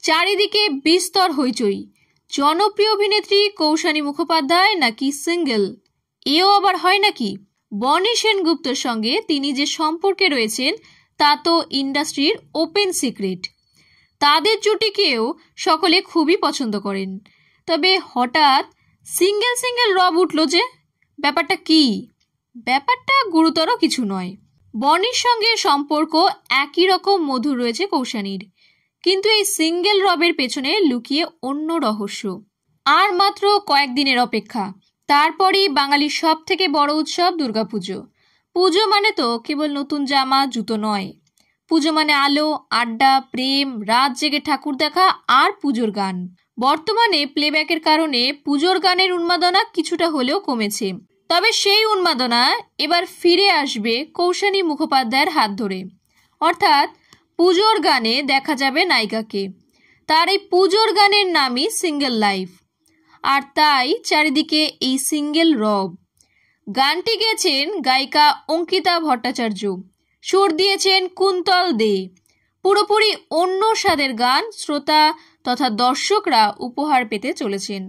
চারিদিকে বিস্তর হইচই। জনপ্রিয় অভিনেত্রী কৌশানী মুখোপাধ্যায় নাকি সিঙ্গেল, এও আবার হয় নাকি? বনি সেনগুপ্তর সঙ্গে তিনি যে সম্পর্কে রয়েছেন তা তো ইন্ডাস্ট্রির ওপেন সিক্রেট। তাদের জুটিকেও সকলে খুবই পছন্দ করেন। তবে হঠাৎ সিঙ্গেল সিঙ্গেল রব উঠল যে, ব্যাপারটা কি? ব্যাপারটা গুরুতর কিছু নয়। বনির সঙ্গে সম্পর্ক একই রকম মধুর রয়েছে কৌশানীর, কিন্তু এই সিঙ্গেল রবের পেছনে লুকিয়ে অন্য রহস্য। আর মাত্র কয়েকদিনের অপেক্ষা, তারপরই বাঙালির সব থেকে বড় উৎসব দুর্গাপুজো। পুজো মানে তো কেবল নতুন জামা জুতো নয়, পুজো মানে আলো, আড্ডা, প্রেম, রাত জেগে ঠাকুর দেখা আর পুজোর গান। বর্তমানে প্লেব্যাকের কারণে পুজোর গানের উন্মাদনা কিছুটা হলেও কমেছে, তবে সেই উন্মাদনা এবার ফিরে আসবে কৌশানী মুখোপাধ্যায়ের হাত ধরে। অর্থাৎ পুজোর গানে দেখা যাবে নায়িকাকে। তার এই পুজোর গানের নামই সিঙ্গেল লাইফ। আর তাই চারিদিকে এই সিঙ্গেল রব। গানটি গেয়েছেন গায়িকা অঙ্কিতা ভট্টাচার্য, সুর দিয়েছেন কুন্তল দে। পুরোপুরি অন্য স্বাদের গান শ্রোতা তথা দর্শকরা উপহার পেতে চলেছেন।